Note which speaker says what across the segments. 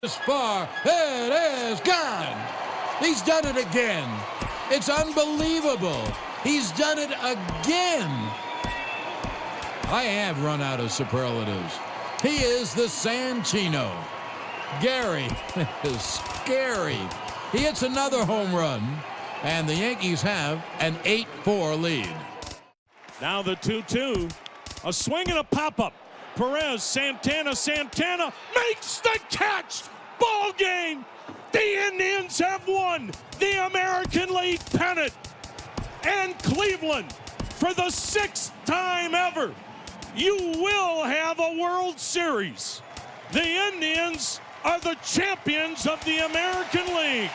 Speaker 1: This far, it is gone. He's done it again. It's unbelievable. He's done it again. I have run out of superlatives. He is the Sanchino. Gary is scary. He hits another home run, and the Yankees have an 8-4 lead.
Speaker 2: Now the 2-2. A swing and a pop-up. Perez, Santana makes the catch. Ball game. The Indians have won the American League pennant. And Cleveland, for the 6th time ever, you will have a World Series. The Indians are the champions of the American League.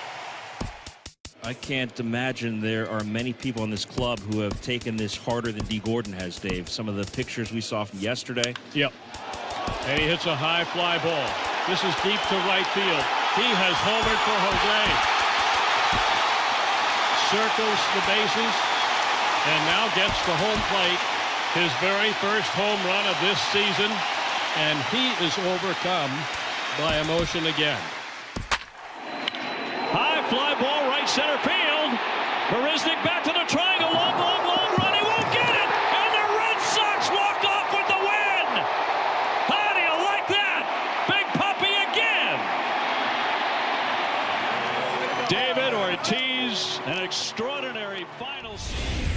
Speaker 3: I can't imagine there are many people in this club who have taken this harder than D. Gordon has, Dave. Some of the pictures we saw from yesterday.
Speaker 2: Yep. And he hits a high fly ball. This is deep to right field. He has homered for Jose. Circles the bases and now gets to home plate. His very first home run of this season. And he is overcome by emotion again. High fly ball, right center field. Marisnik back to the triangle. Long run. He won't get it. And the Red Sox walk off with the win. How do you like that? Big Puppy again. David Ortiz, an extraordinary final season.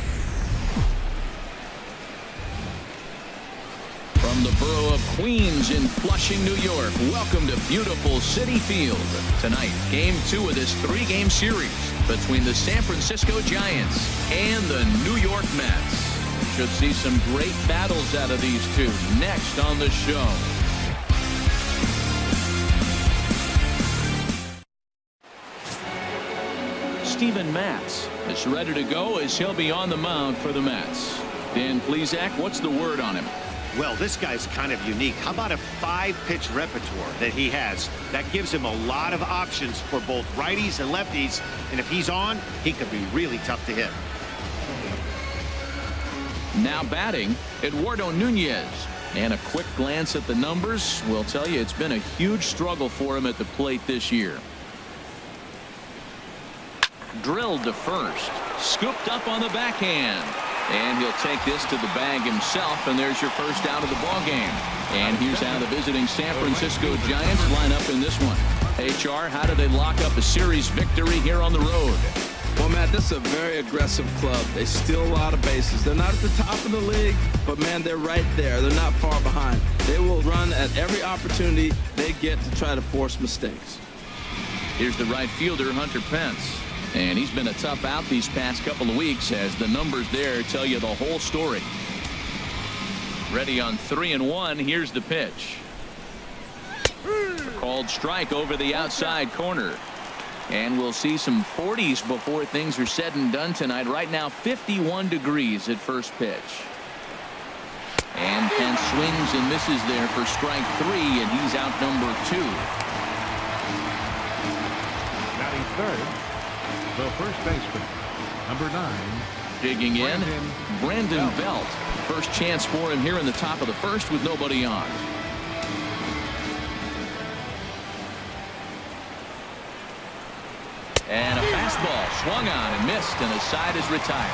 Speaker 4: From the borough of Queens in Flushing, New York, welcome to beautiful Citi Field. Tonight, Game 2 of this 3-game series between the San Francisco Giants and the New York Mets. Should see some great battles out of these two next on the show. Steven Matz is ready to go as he'll be on the mound for the Mets. Dan Plesac, what's the word on him?
Speaker 5: Well, this guy's kind of unique. How about a 5-pitch repertoire that he has? That gives him a lot of options for both righties and lefties. And if he's on, he could be really tough to hit.
Speaker 4: Now batting, Eduardo Nunez. And a quick glance at the numbers will tell you it's been a huge struggle for him at the plate this year. Drilled to first. Scooped up on the backhand. And he'll take this to the bag himself, and there's your first out of the ball game. And here's how the visiting San Francisco Giants line up in this one. HR, how do they lock up a series victory here on the road?
Speaker 6: Well, Matt, this is a very aggressive club. They steal a lot of bases. They're not at the top of the league, but, man, they're right there. They're not far behind. They will run at every opportunity they get to try to force mistakes.
Speaker 4: Here's the right fielder, Hunter Pence. And he's been a tough out these past couple of weeks as the numbers there tell you the whole story. Ready on 3-1. Here's the pitch. Called strike over the outside corner. And we'll see some 40s before things are said and done tonight. Right now 51 degrees at first pitch. And Pence swings and misses there for strike 3, and he's out number 2.
Speaker 7: Batting third, the first baseman, number 9.
Speaker 4: Digging in, Brandon Belt. First chance for him here in the top of the first with nobody on. And a fastball swung on and missed, and the side is retired.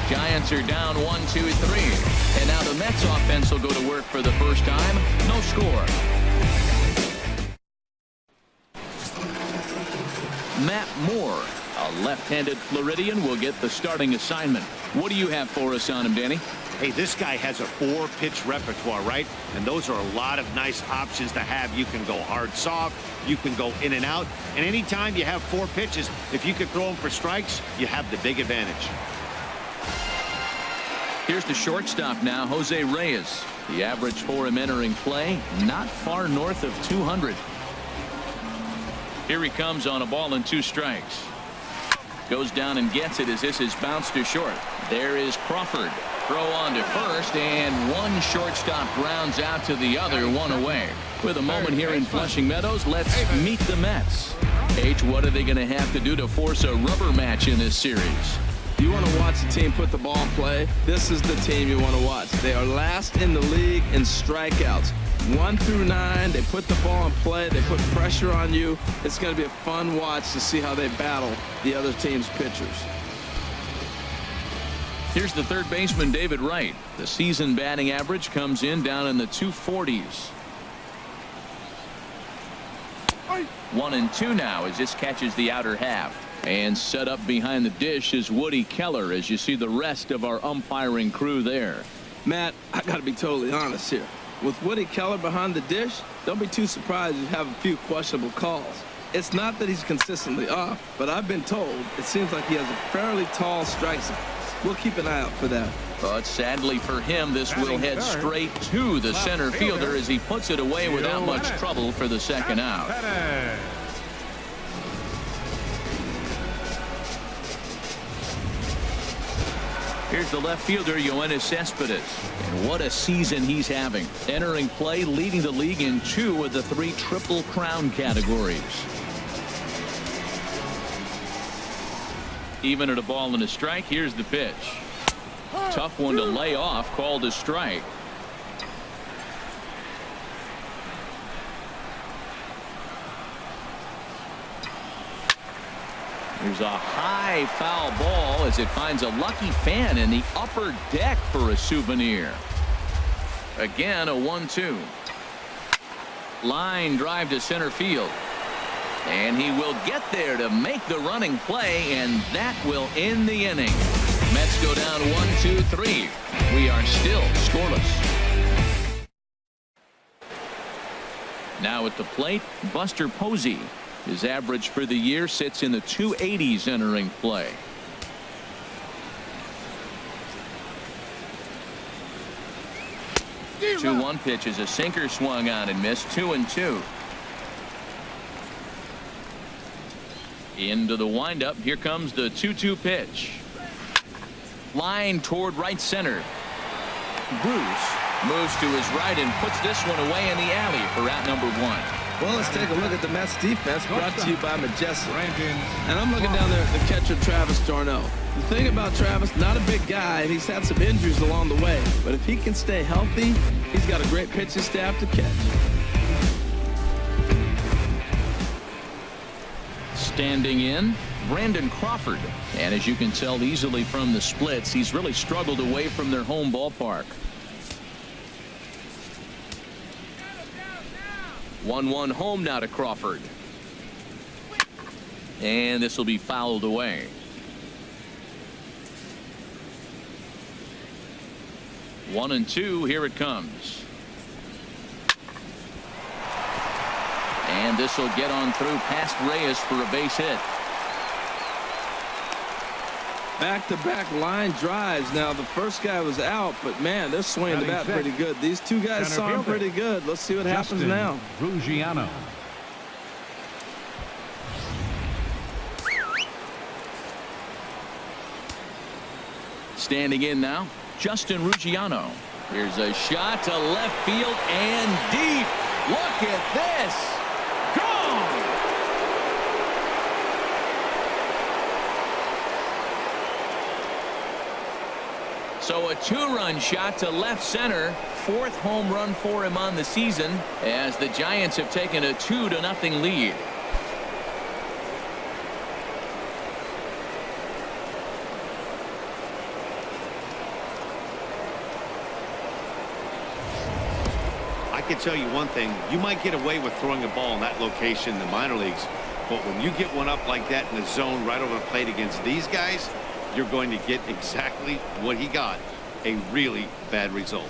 Speaker 4: Giants are down 1-2-3. And now the Mets offense will go to work for the first time. No score. Matt Moore, a left-handed Floridian, will get the starting assignment. What do you have for us on him, Danny?
Speaker 5: Hey, this guy has a 4-pitch repertoire, right? And those are a lot of nice options to have. You can go hard, soft. You can go in and out. And anytime you have 4 pitches, if you could throw them for strikes, you have the big advantage.
Speaker 4: Here's the shortstop now, Jose Reyes. The average for him entering play, not far north of 200. Here he comes on a ball and 2 strikes. Goes down and gets it as this is bounced to short. There is Crawford. Throw on to first, and one shortstop grounds out to the other, one away. With a moment here in Flushing Meadows, let's meet the Mets. H, what are they going to have to do to force a rubber match in this series?
Speaker 6: You want to watch the team put the ball in play? This is the team you want to watch. They are last in the league in strikeouts. 1 through 9. They put the ball in play. They put pressure on you. It's going to be a fun watch to see how they battle the other team's pitchers.
Speaker 4: Here's the third baseman, David Wright. The season batting average comes in down in the 240s. 1-2 now as this catches the outer half. And set up behind the dish is Woody Keller as you see the rest of our umpiring crew there.
Speaker 6: Matt, I got to be totally honest here. With Woody Keller behind the dish, don't be too surprised if you have a few questionable calls. It's not that he's consistently off, but I've been told it seems like he has a fairly tall strike zone. We'll keep an eye out for that.
Speaker 4: But sadly for him, this will head straight to the center fielder as he puts it away without much trouble for the second out. Here's the left fielder, Yoenis Cespedes. And what a season he's having. Entering play, leading the league in 2 of the 3 Triple Crown categories. Even at a ball and a strike, here's the pitch. Tough one to lay off, called a strike. There's a high foul ball as it finds a lucky fan in the upper deck for a souvenir. Again, a 1-2. Line drive to center field. And he will get there to make the running play, and that will end the inning. Mets go down 1-2-3. We are still scoreless. Now at the plate, Buster Posey. His average for the year sits in the 280s entering play. The 2-1 pitch is a sinker swung on and missed. 2-2. Into the windup. Here comes the 2-2 pitch. Line toward right center. Bruce moves to his right and puts this one away in the alley for out number 1.
Speaker 6: Well, let's take a look at the Mets defense brought to you by Majestic. And I'm looking down there at the catcher, Travis d'Arnaud. The thing about Travis, not a big guy, and he's had some injuries along the way. But if he can stay healthy, he's got a great pitching staff to catch.
Speaker 4: Standing in, Brandon Crawford. And as you can tell easily from the splits, he's really struggled away from their home ballpark. 1-1 home now to Crawford. And this will be fouled away. 1-2. Here it comes. And this will get on through past Reyes for a base hit.
Speaker 6: Back-to-back line drives. Now, the first guy was out, but, man, they're swinging the bat pretty good. These two guys saw him pretty good. Let's see what happens now.
Speaker 7: Ruggiano.
Speaker 4: Standing in now, Justin Ruggiano. Here's a shot to left field and deep. Look at this. Gone. So a 2-run shot to left center. 4th home run for him on the season as the Giants have taken a 2-0 lead.
Speaker 5: I can tell you one thing. You might get away with throwing a ball in that location in the minor leagues, but when you get one up like that in the zone right over the plate against these guys, you're going to get exactly what he got, a really bad result.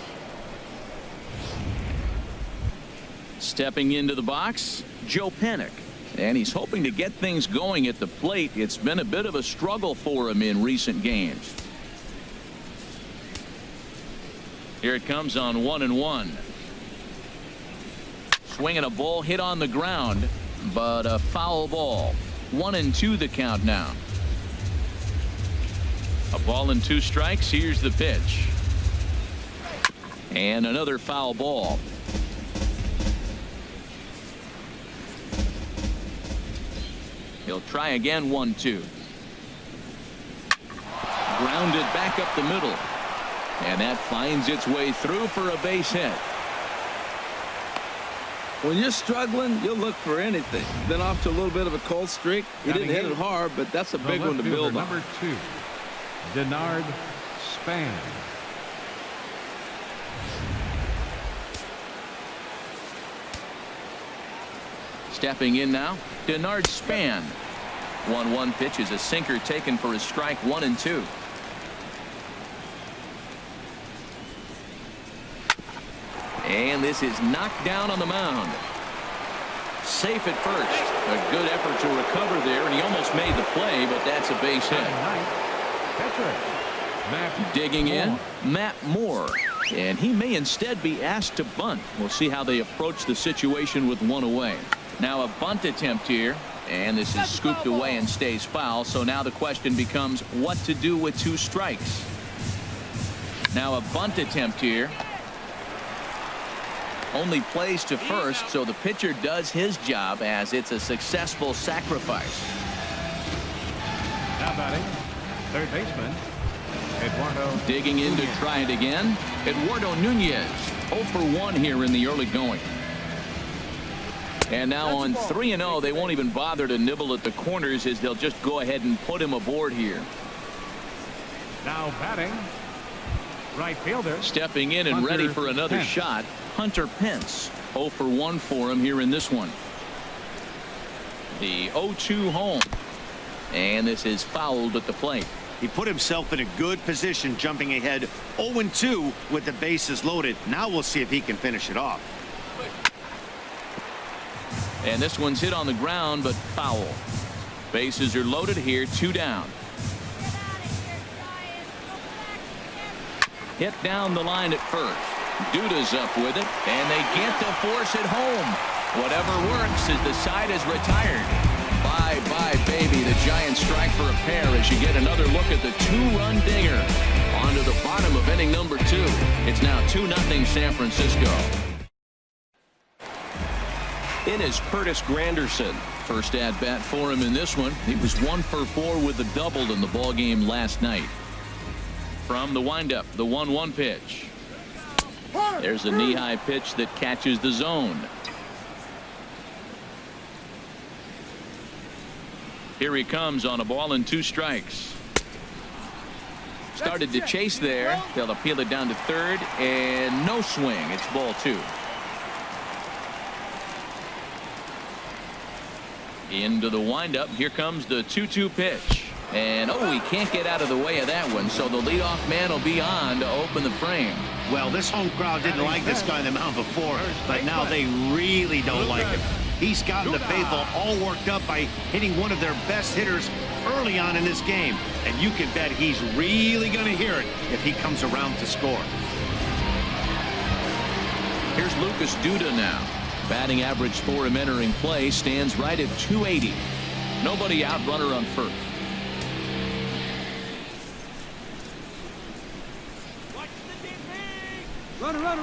Speaker 4: Stepping into the box, Joe Panik. And he's hoping to get things going at the plate. It's been a bit of a struggle for him in recent games. Here it comes on 1-1. Swinging a ball hit on the ground, but a foul ball. 1-2 the count now. A ball and 2 strikes. Here's the pitch. And another foul ball. He'll try again. 1-2. Grounded back up the middle. And that finds its way through for a base hit.
Speaker 6: When you're struggling, you'll look for anything. Been off to a little bit of a cold streak. He didn't hit it hard, but that's a big one to build on.
Speaker 7: Number 2, Denard Span.
Speaker 4: Stepping in now, Denard Span. 1-1 pitch is a sinker taken for a strike, 1-2. And this is knocked down on the mound. Safe at first. A good effort to recover there, and he almost made the play, but that's a base hit. Digging in, Matt Moore. And he may instead be asked to bunt. We'll see how they approach the situation with one away. Now a bunt attempt here, and this is scooped away and stays foul. So now the question becomes what to do with 2 strikes. Now a bunt attempt here. Only plays to first, so the pitcher does his job as it's a successful sacrifice.
Speaker 7: Now batting, third baseman, Eduardo.
Speaker 4: Digging in to try it again, Eduardo Nunez. 0 for 1 here in the early going. And now on 3-0, they won't even bother to nibble at the corners as they'll just go ahead and put him aboard here.
Speaker 7: Now batting, right fielder.
Speaker 4: Stepping in and
Speaker 7: Hunter
Speaker 4: ready for another
Speaker 7: Pence.
Speaker 4: shot, Hunter Pence. 0 for 1 for him here in this one. The 0-2 home. And this is fouled at the plate.
Speaker 5: He put himself in a good position, jumping ahead 0-2 with the bases loaded. Now we'll see if he can finish it off.
Speaker 4: And this one's hit on the ground, but foul. Bases are loaded here, 2 down. Hit down the line at first. Duda's up with it, and they get to force it home. Whatever works as the side is retired. Bye-bye, baby. The Giants strike for a pair as you get another look at the 2-run dinger. On to the bottom of inning number 2. It's now 2-0 San Francisco. In is Curtis Granderson. First at bat for him in this one. He was 1 for 4 with a double in the ball game last night. From the windup, the 1-1 pitch. There's a knee-high pitch that catches the zone. Here he comes on a ball and 2 strikes. Started to chase there. They'll appeal it down to third, and no swing. It's ball 2. Into the windup. Here comes the 2-2 pitch. And he can't get out of the way of that one. So the leadoff man will be on to open the frame.
Speaker 5: Well, this home crowd didn't like this guy on the mound before, but now they really don't like him. He's gotten the faithful all worked up by hitting one of their best hitters early on in this game. And you can bet he's really going to hear it if he comes around to score.
Speaker 4: Here's Lucas Duda now. Batting average for him entering play stands right at 280. Nobody out, runner on first.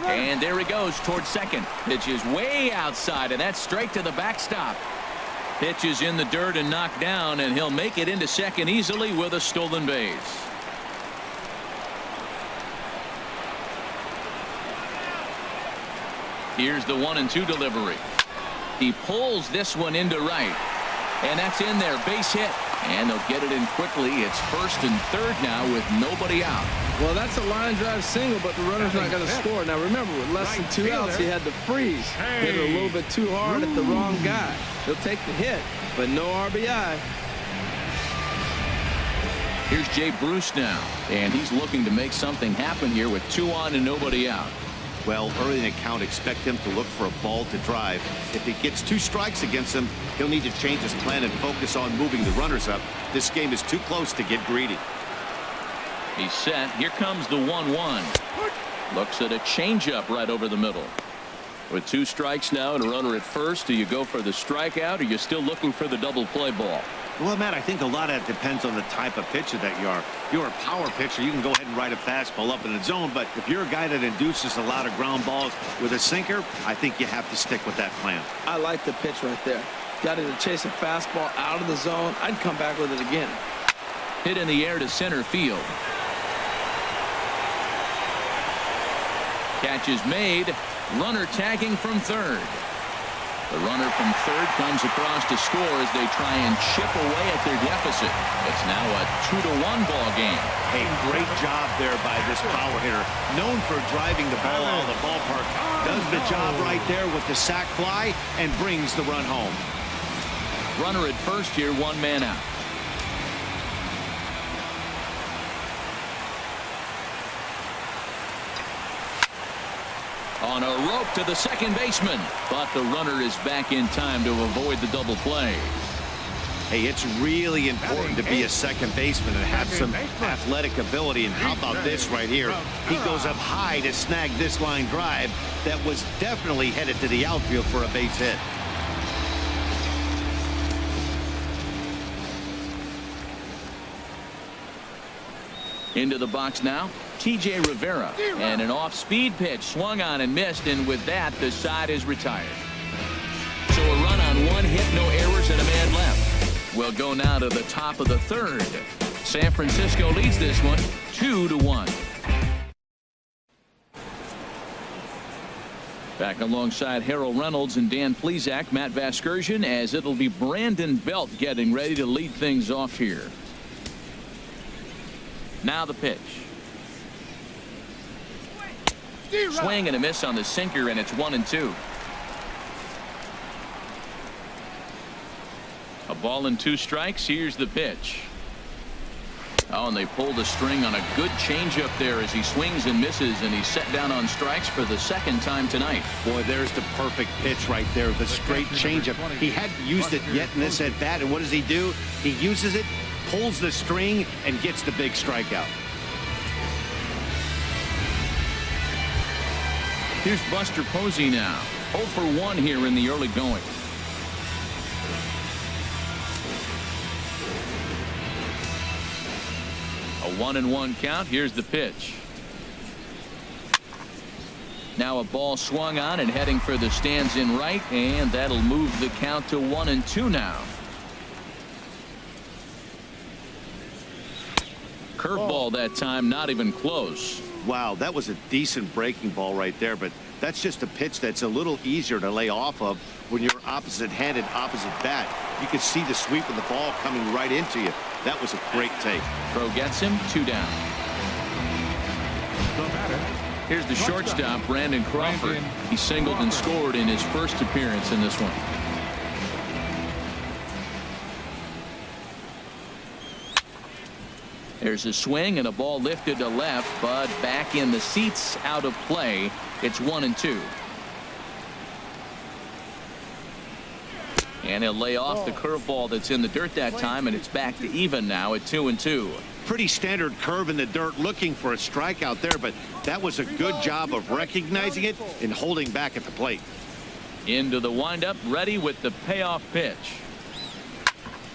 Speaker 4: And there he goes towards second. Pitch is way outside, and that's straight to the backstop. Pitch is in the dirt and knocked down, and he'll make it into second easily with a stolen base. Here's the 1-2 delivery. He pulls this one into right, and that's in there. Base hit, and they'll get it in quickly. It's first and third now with nobody out.
Speaker 6: Well, that's a line drive single, but the runner's not going to score. Now, remember, with less than 2 outs, he had to freeze. Hit it a little bit too hard at the wrong guy. He'll take the hit, but no RBI.
Speaker 4: Here's Jay Bruce now, and he's looking to make something happen here with 2 on and nobody out.
Speaker 5: Well, early in the count, expect him to look for a ball to drive. If he gets 2 strikes against him, he'll need to change his plan and focus on moving the runners up. This game is too close to get greedy.
Speaker 4: He's set. Here comes the 1-1. Looks at a changeup right over the middle. With 2 strikes now and a runner at first, do you go for the strikeout, or are you still looking for the double play ball?
Speaker 5: Well, Matt, I think a lot of that depends on the type of pitcher that you are. If you're a power pitcher, you can go ahead and ride a fastball up in the zone. But if you're a guy that induces a lot of ground balls with a sinker, I think you have to stick with that plan.
Speaker 6: I like the pitch right there. Got him to chase a fastball out of the zone. I'd come back with it again.
Speaker 4: Hit in the air to center field. Catch is made. Runner tagging from third. The runner from third comes across to score as they try and chip away at their deficit. It's now a 2-1 ball game.
Speaker 5: Hey, great job there by this power hitter. Known for driving the ball out of the ballpark. Does the job right there with the sac fly and brings the run home.
Speaker 4: Runner at first here, 1 man out. On a rope to the second baseman, but the runner is back in time to avoid the double play.
Speaker 5: Hey, it's really important to be a second baseman and have some athletic ability. And how about this right here? He goes up high to snag this line drive that was definitely headed to the outfield for a base hit.
Speaker 4: Into the box now, T.J. Rivera, and an off-speed pitch swung on and missed, and with that the side is retired. So a run on 1 hit, no errors, and a man left. We'll go now to the top of the third. San Francisco leads this one 2-1. Back alongside Harold Reynolds and Dan Plesac, Matt Vasgersian, as it'll be Brandon Belt getting ready to lead things off here. Now the pitch. Swing and a miss on the sinker, and it's 1-2. A ball and 2 strikes. Here's the pitch. Oh, and they pulled the string on a good changeup there as he swings and misses, and he's set down on strikes for the 2nd time tonight.
Speaker 5: Boy, there's the perfect pitch right there. The straight changeup. He hadn't used it yet in this at bat, and what does he do? He uses it, pulls the string, and gets the big strikeout.
Speaker 4: Here's Buster Posey now. 0 for 1 here in the early going. A 1-1 count. Here's the pitch. Now a ball swung on and heading for the stands in right, and that'll move the count to 1-2 now. Curveball that time, not even close.
Speaker 5: Wow, that was a decent breaking ball right there, but that's just a pitch that's a little easier to lay off of when you're opposite-handed, opposite bat. You can see the sweep of the ball coming right into you. That was a great take.
Speaker 4: Throw gets him, 2 down. Here's the shortstop, Brandon Crawford. He singled and scored in his first appearance in this one. There's a swing and a ball lifted to left, but back in the seats, out of play. It's 1-2. And he'll lay off the curveball that's in the dirt that time, and it's back to even now at 2-2.
Speaker 5: Pretty standard curve in the dirt, looking for a strikeout there, but that was a good job of recognizing it and holding back at the plate.
Speaker 4: Into the windup, ready with the payoff pitch.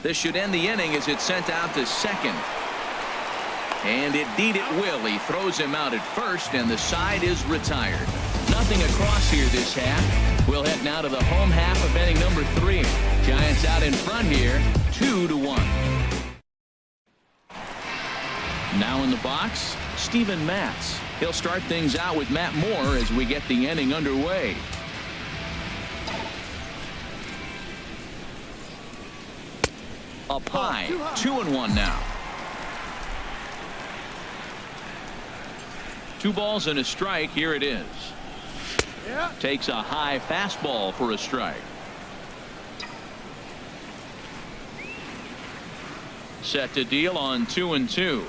Speaker 4: This should end the inning as it's sent out to second. And indeed it will. He throws him out at first, and the side is retired. Nothing across here this half. We'll head now to the home half of inning number 3. Giants out in front here, 2-1. Now in the box, Steven Matz. He'll start things out with Matt Moore as we get the inning underway. Up high, 2-1 now. 2 balls and a strike. Here it is. Takes a high fastball for a strike. Set to deal on 2-2.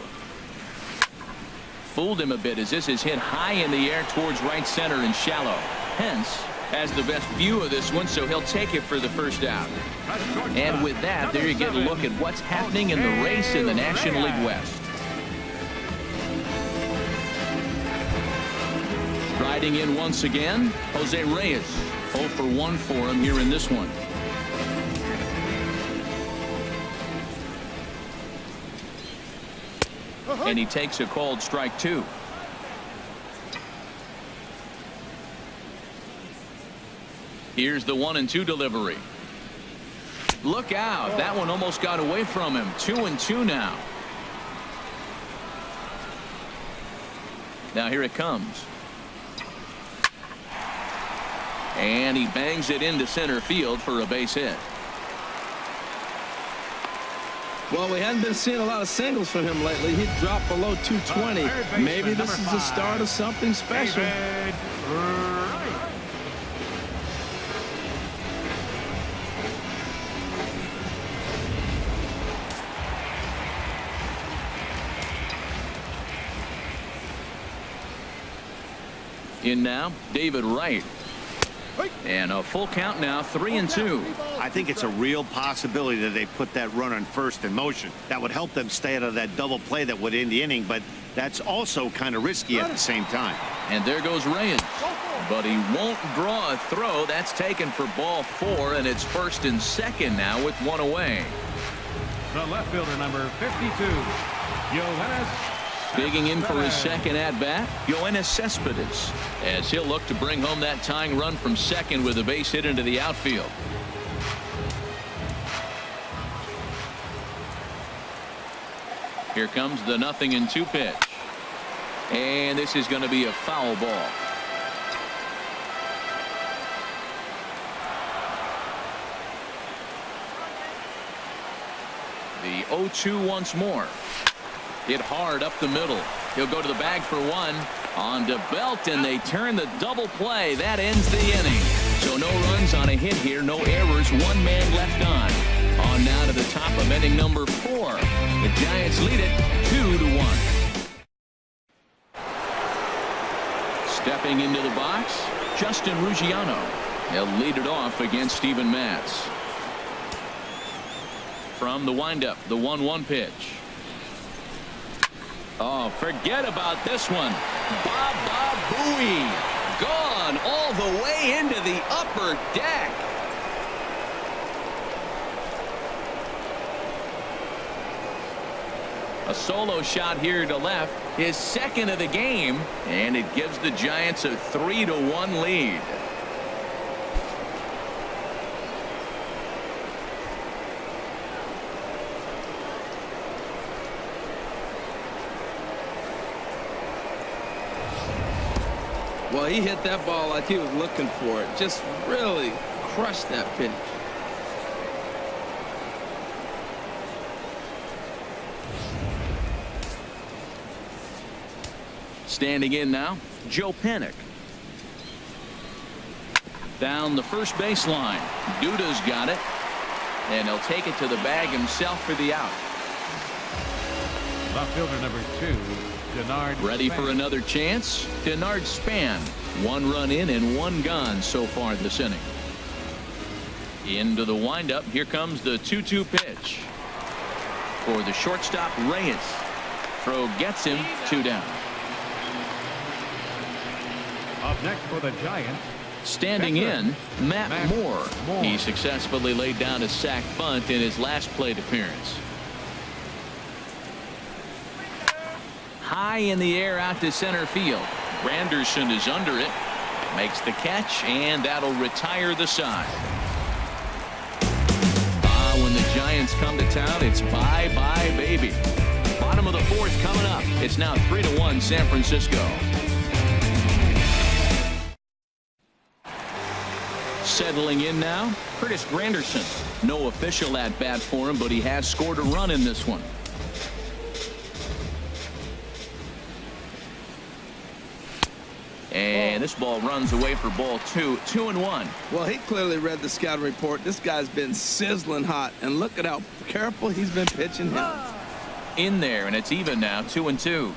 Speaker 4: Fooled him a bit as this is hit high in the air towards right center and shallow. Hence has the best view of this one, so he'll take it for the first out. And with that, there you get a look at what's happening in the race in the National League West. Riding in once again, Jose Reyes. 0 for 1 for him here in this one. And he takes a called strike 2. Here's the 1-2 delivery. Look out. That one almost got away from him. 2-2 now. Now here it comes. And he bangs it into center field for a base hit.
Speaker 6: Well, we hadn't been seeing a lot of singles from him lately. He dropped below 220. Maybe this is the start of something special.
Speaker 4: In now, David Wright. And a full count now, 3-2.
Speaker 5: I think it's a real possibility that they put that runner on first in motion. That would help them stay out of that double play that would end the inning, but that's also kind of risky at the same time.
Speaker 4: And there goes Reyes. But he won't draw a throw. That's taken for ball 4, and it's first and second now with one away.
Speaker 7: The left fielder, number 52, Yoenis.
Speaker 4: Digging in for his second at-bat, Yoenis Cespedes, as he'll look to bring home that tying run from second with a base hit into the outfield. Here comes the 0-2 pitch. And this is going to be a foul ball. The 0-2 once more. Hit hard up the middle. He'll go to the bag for one. On to Belt, and they turn the double play. That ends the inning. So no runs on a hit here, no errors, one man left on. On now to the top of inning number 4. The Giants lead it 2-1. Stepping into the box, Justin Ruggiano. He'll lead it off against Steven Matz. From the windup, the 1-1 pitch. Oh, forget about this one. Baba Booey. Gone all the way into the upper deck. A solo shot here to left. His second of the game. And it gives the Giants a 3-1 lead.
Speaker 6: Well, he hit that ball like he was looking for it. Just really crushed that pitch.
Speaker 4: Standing in now, Joe Panik. Down the first baseline. Duda's got it. And he'll take it to the bag himself for the out.
Speaker 7: Left fielder number 2, Denard.
Speaker 4: Ready for another chance? Denard Span. 1 run in and 1 gone so far this inning. Into the windup. Here comes the 2-2 pitch. For the shortstop, Reyes. Throw gets him, 2 down.
Speaker 7: Up next for the Giants.
Speaker 4: Standing in, Matt Moore. He successfully laid down a sac bunt in his last plate appearance. High in the air out to center field. Granderson is under it. Makes the catch, and that'll retire the side. When the Giants come to town, it's bye-bye, baby. Bottom of the 4th coming up. It's now 3-1 San Francisco. Settling in now, Curtis Granderson. No official at bat for him, but he has scored a run in this one. And this ball runs away for ball 2. 2-1.
Speaker 6: Well, he clearly read the scouting report. This guy's been sizzling hot, and look at how careful he's been pitching him.
Speaker 4: In there, and it's even now, 2-2.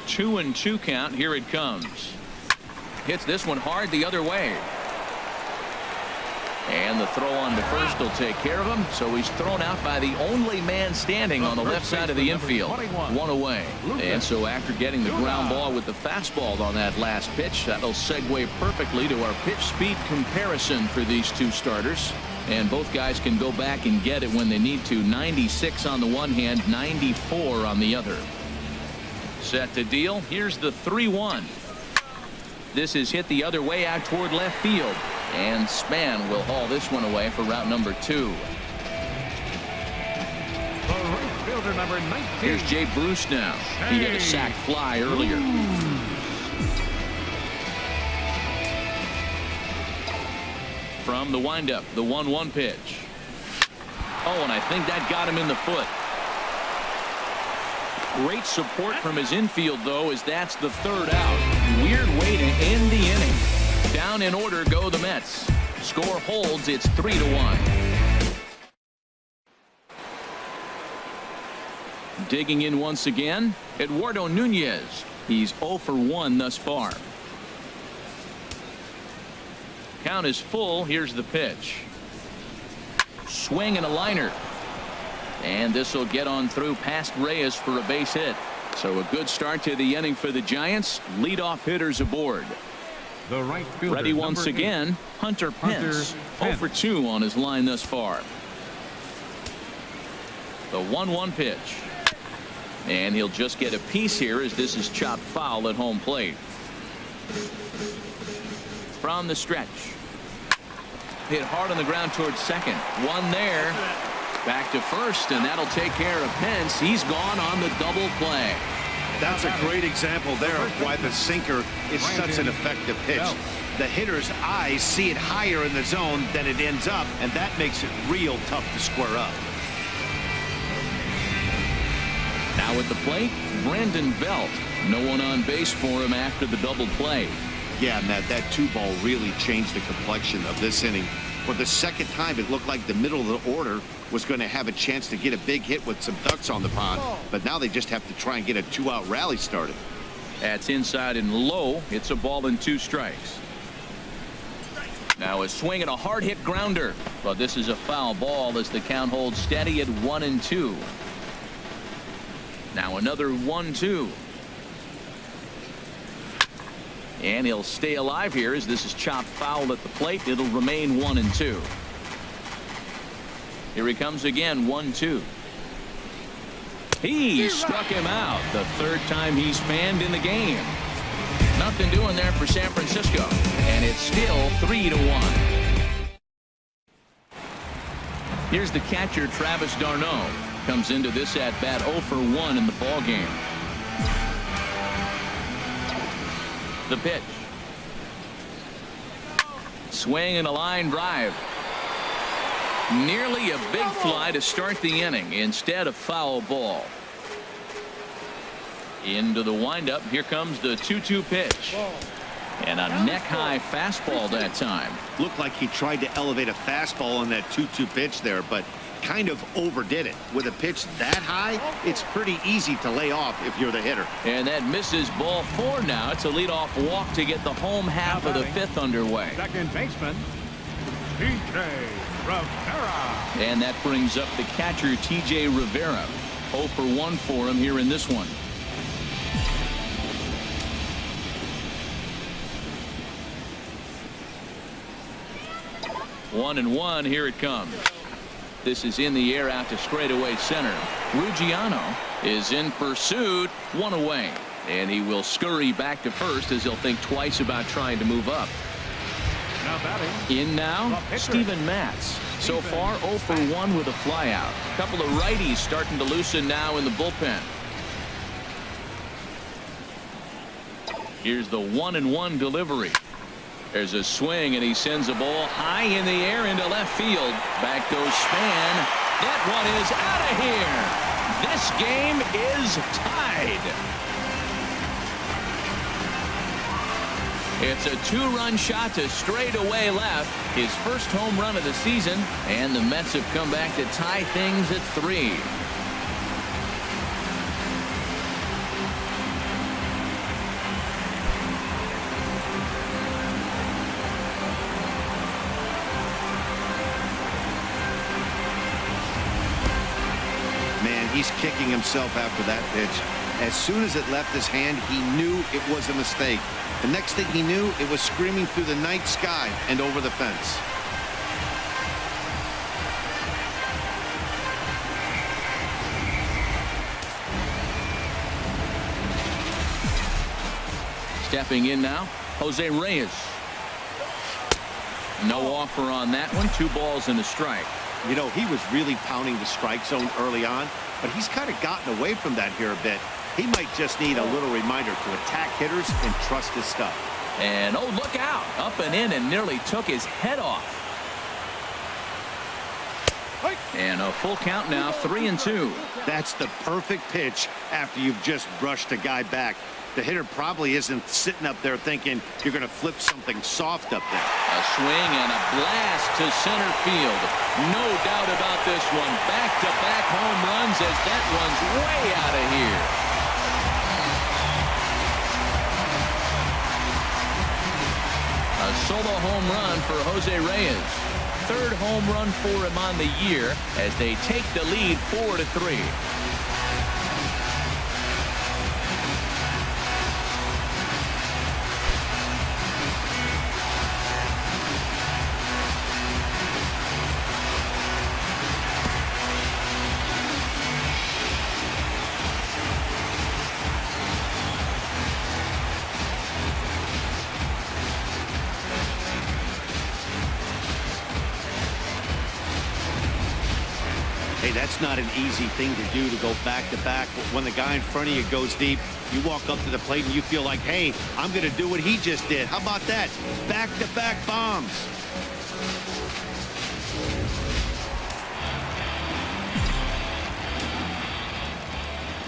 Speaker 4: 2-2 count. Here it comes. Hits this one hard the other way. And the throw on to first will take care of him. So he's thrown out by the only man standing on the left side of the infield. 1 away. And so after getting the ground ball with the fastball on that last pitch, that'll segue perfectly to our pitch speed comparison for these two starters. And both guys can go back and get it when they need to. 96 on the one hand, 94 on the other. Set to deal. Here's the 3-1. This is hit the other way out toward left field. And Span will haul this one away for route number 2.
Speaker 7: The right fielder number 19.
Speaker 4: Here's Jay Bruce now. He had a sac fly earlier. From the windup, the 1-1 pitch. Oh, and I think that got him in the foot. Great support from his infield, though, as that's the third out. Weird way to end the inning. Down in order go the Mets. Score holds. It's 3-1. Digging in once again, Eduardo Nunez. He's 0 for 1 thus far. Count is full. Here's the pitch. Swing and a liner. And this will get on through past Reyes for a base hit. So a good start to the inning for the Giants. Leadoff hitters aboard.
Speaker 7: The right fielder,
Speaker 4: ready once
Speaker 7: number 8,
Speaker 4: again, Hunter Pence. 0 for 2 on his line thus far. The 1-1 pitch. And he'll just get a piece here as this is chopped foul at home plate. From the stretch. Hit hard on the ground towards second. One there. Back to first, and that'll take care of Pence. He's gone on the double play.
Speaker 5: That's a great example there of why the sinker is such an effective pitch. The hitter's eyes see it higher in the zone than it ends up, and that makes it real tough to square up.
Speaker 4: Now at the plate, Brandon Belt. No one on base for him after the double play.
Speaker 5: Yeah, Matt, that 2-ball really changed the complexion of this inning. For the second time, it looked like the middle of the order was going to have a chance to get a big hit with some ducks on the pond, but now they just have to try and get a 2-out rally started.
Speaker 4: That's inside and low. It's a ball and 2 strikes. Now a swing and a hard hit grounder, but this is a foul ball as the count holds steady at 1-2. Now another 1-2. And he'll stay alive here as this is chopped foul at the plate. It'll remain 1-2. Here he comes again, 1-2. He struck him out the third time he's fanned in the game. Nothing doing there for San Francisco, and it's still 3-1. Here's the catcher, Travis d'Arnaud. Comes into this at bat 0 for 1 in the ball game. The pitch. Swing and a line drive. Nearly a big fly to start the inning. Instead, a foul ball. Into the windup. Here comes the 2-2 pitch. And a neck-high fastball that time.
Speaker 5: Looked like he tried to elevate a fastball on that 2-2 pitch there, but kind of overdid it. With a pitch that high, it's pretty easy to lay off if you're the hitter.
Speaker 4: And that misses ball 4 now. It's a leadoff walk to get the home half of the 5th underway.
Speaker 7: Second baseman, T.J. Rivera.
Speaker 4: And that brings up the catcher, T.J. Rivera. 0 for 1 for him here in this one. One and one. Here it comes. This is in the air out to straightaway center. Ruggiano is in pursuit. 1 away. And he will scurry back to first as he'll think twice about trying to move up.
Speaker 7: Now batting.
Speaker 4: In now, Steven Matz. So far 0 for 1 with a flyout. A couple of righties starting to loosen now in the bullpen. Here's the 1-1 delivery. There's a swing, and he sends a ball high in the air into left field. Back goes Span. That one is out of here. This game is tied. It's a 2-run shot to straightaway left. His first home run of the season, and the Mets have come back to tie things at 3.
Speaker 5: He's kicking himself after that pitch. As soon as it left his hand, he knew it was a mistake. The next thing he knew, it was screaming through the night sky and over the fence.
Speaker 4: Stepping in now, Jose Reyes. No offer on that one. 2 balls and a strike.
Speaker 5: You know, he was really pounding the strike zone early on, but he's kind of gotten away from that here a bit. He might just need a little reminder to attack hitters and trust his stuff.
Speaker 4: And oh, look out. Up and in and nearly took his head off. And a full count now, 3-2.
Speaker 5: That's the perfect pitch after you've just brushed a guy back. The hitter probably isn't sitting up there thinking you're going to flip something soft up there.
Speaker 4: A swing and a blast to center field. No doubt about this one. Back-to-back home runs as that one's way out of here. A solo home run for Jose Reyes. Third home run for him on the year as they take the lead 4-3.
Speaker 5: Hey, that's not an easy thing to do, to go back-to-back. When the guy in front of you goes deep, you walk up to the plate and you feel like, hey, I'm going to do what he just did. How about that? Back-to-back bombs.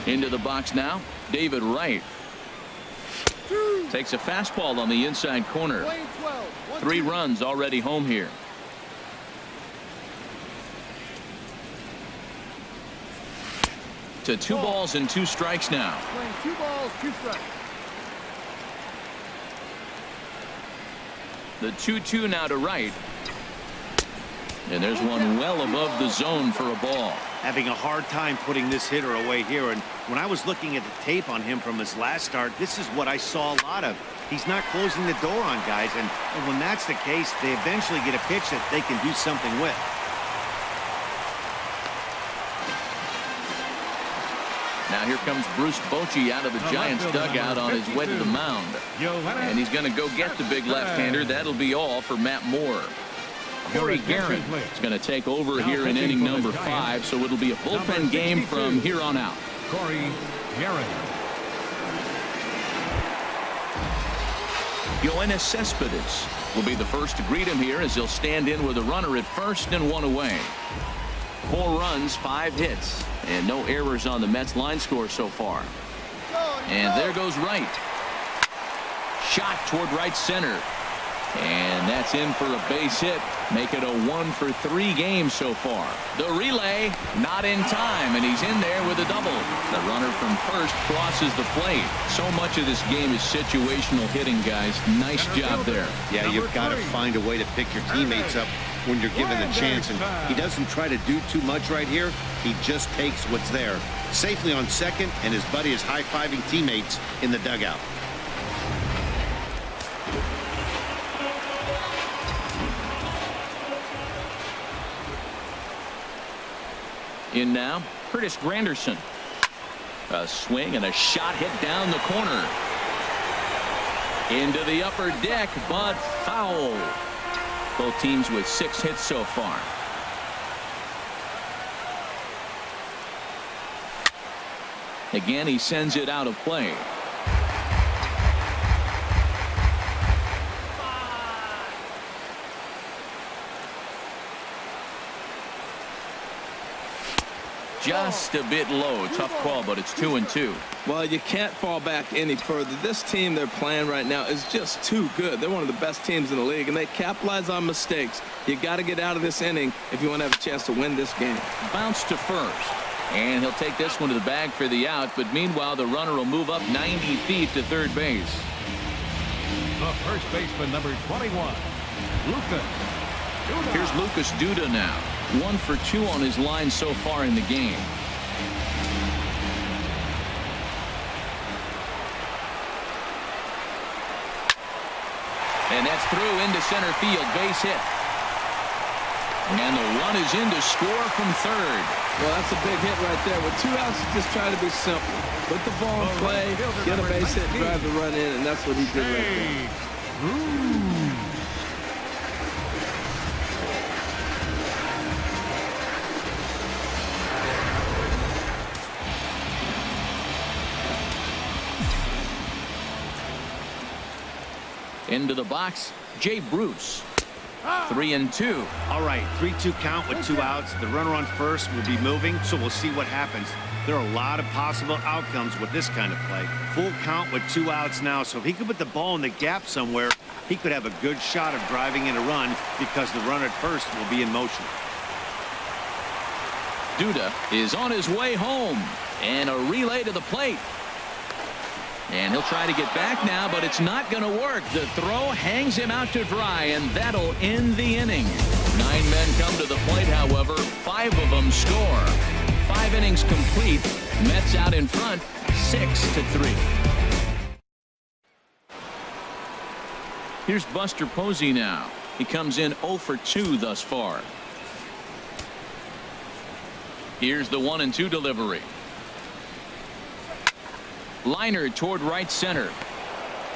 Speaker 4: Into the box now, David Wright. Takes a fastball on the inside corner. 3 runs already home here. To 2 balls and 2 strikes now.
Speaker 8: 2 balls, 2 strikes.
Speaker 4: The 2-2 now to Wright. And there's one well above the zone for a ball.
Speaker 5: Having a hard time putting this hitter away here. And when I was looking at the tape on him from his last start, this is what I saw a lot of. He's not closing the door on guys. And when that's the case, they eventually get a pitch that they can do something with.
Speaker 4: Now here comes Bruce Bochy out of the Giants dugout on his way to the mound. And he's going to go get the big left-hander. That'll be all for Matt Moore. Corey Guerin is going to take over here in inning number 5, so it'll be a bullpen game from here on out.
Speaker 7: Corey Guerin.
Speaker 4: Yoenis Cespedes will be the first to greet him here as he'll stand in with a runner at first and 1 away. 4 runs, 5 hits, and no errors on the Mets line score so far. And there goes Wright. Shot toward right center. And that's in for a base hit. Make it a 1-for-3 game so far. The relay not in time, and he's in there with a double. The runner from first crosses the plate. So much of this game is situational hitting, guys. Nice job there.
Speaker 5: Yeah, you've got to find a way to pick your teammates up when you're given the chance, and he doesn't try to do too much right here. He just takes what's there. Safely on second, and his buddy is high-fiving teammates in the dugout.
Speaker 4: In now, Curtis Granderson. A swing and a shot hit down the corner. Into the upper deck, but foul. Both teams with 6 hits so far. Again, he sends it out of play. Just a bit low. Tough call, but it's 2-2.
Speaker 6: Well, you can't fall back any further. This team they're playing right now is just too good. They're one of the best teams in the league, and they capitalize on mistakes. You got to get out of this inning if you want to have a chance to win this game.
Speaker 4: Bounce to first. And he'll take this one to the bag for the out, but meanwhile the runner will move up 90 feet to third base.
Speaker 7: The first baseman, number 21, Lucas.
Speaker 4: Here's Lucas Duda now. 1 for 2 on his line so far in the game. And that's through into center field. Base hit. And the run is in to score from third.
Speaker 6: Well, that's a big hit right there. With 2 outs, just try to be simple. Put the ball in play, get a base hit, drive the run in, and that's what he did right there.
Speaker 4: Into the box, Jay Bruce. 3-2.
Speaker 5: All right, 3-2 count with 2 outs. The runner on first will be moving, so we'll see what happens. There are a lot of possible outcomes with this kind of play. Full count with 2 outs now, so if he could put the ball in the gap somewhere, he could have a good shot of driving in a run because the runner at first will be in motion.
Speaker 4: Duda is on his way home, and a relay to the plate. And he'll try to get back now, but it's not going to work. The throw hangs him out to dry, and that'll end the inning. 9 men come to the plate, however. 5 of them score. 5 innings complete. Mets out in front, 6-3. Here's Buster Posey now. He comes in 0 for 2 thus far. Here's the 1-2 delivery. Liner toward right center.